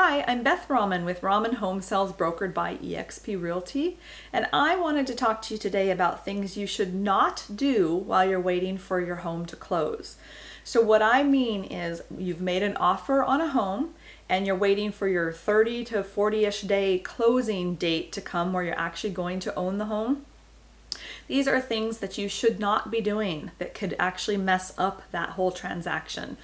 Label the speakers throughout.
Speaker 1: Hi, I'm Beth Rahman with Rahman Home Sales brokered by eXp Realty, and I wanted to talk to you today about things you should not do while you're waiting for your home to close. So what I mean is you've made an offer on a home and you're waiting for your 30 to 40-ish day closing date to come where you're actually going to own the home. These are things that you should not be doing that could actually mess up that whole transaction.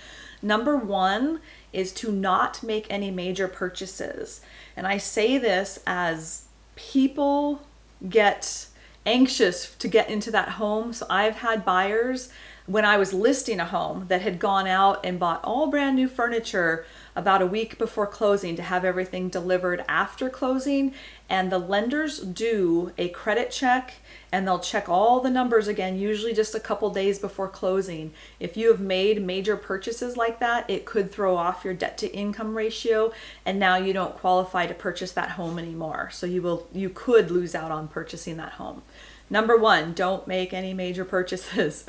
Speaker 1: Number one is to not make any major purchases. And I say this as people get anxious to get into that home. So I've had buyers when I was listing a home that had gone out and bought all brand new furniture about a week before closing to have everything delivered after closing, and the lenders do a credit check and they'll check all the numbers again, usually just a couple days before closing. If you have made major purchases like that, it could throw off your debt to income ratio, and now you don't qualify to purchase that home anymore. So you could lose out on purchasing that home. Number one, don't make any major purchases.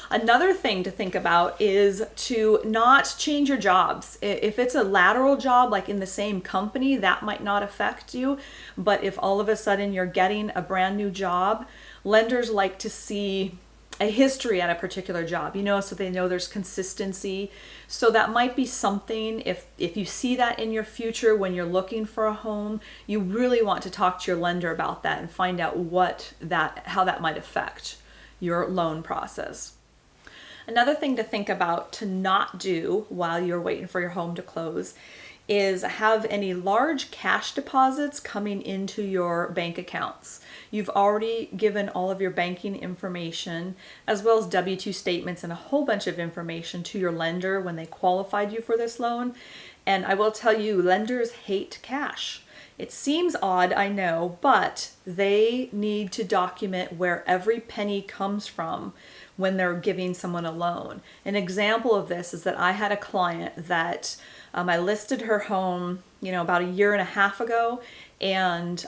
Speaker 1: Another thing to think about is to not change your jobs. If it's a lateral job, like in the same company, that might not affect you. But if all of a sudden you're getting a brand new job, lenders like to see a history at a particular job, so they know there's consistency. So that might be something, if you see that in your future when you're looking for a home, you really want to talk to your lender about that and find out how that might affect your loan process. Another thing to think about to not do while you're waiting for your home to close is have any large cash deposits coming into your bank accounts. You've already given all of your banking information as well as W-2 statements and a whole bunch of information to your lender when they qualified you for this loan. And I will tell you, lenders hate cash. It seems odd, I know, but they need to document where every penny comes from when they're giving someone a loan. An example of this is that I had a client that I listed her home, about a year and a half ago, and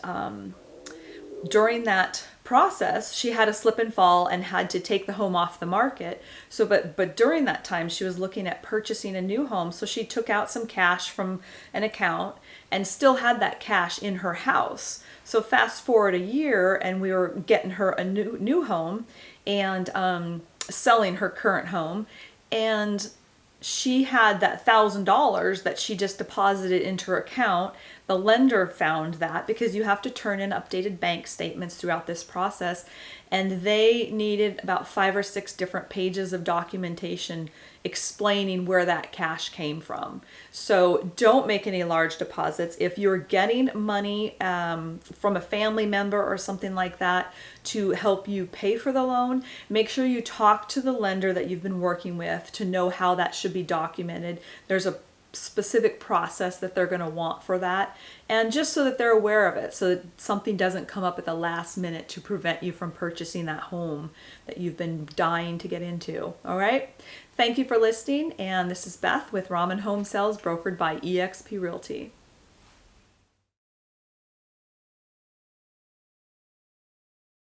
Speaker 1: during that process, she had a slip and fall and had to take the home off the market. So, but during that time, she was looking at purchasing a new home. So she took out some cash from an account and still had that cash in her house. So fast forward a year, and we were getting her a new home and selling her current home, and she had that $1,000 that she just deposited into her account. The lender found that because you have to turn in updated bank statements throughout this process, and they needed about 5 or 6 different pages of documentation explaining where that cash came from. So don't make any large deposits. If you're getting money from a family member or something like that to help you pay for the loan, make sure you talk to the lender that you've been working with to know how that should be documented. There's a specific process that they're going to want for that, and just so that they're aware of it, so that something doesn't come up at the last minute to prevent you from purchasing that home that you've been dying to get into. All right, thank you for listening, and this is Beth with Rahman Home Sales brokered by eXp Realty.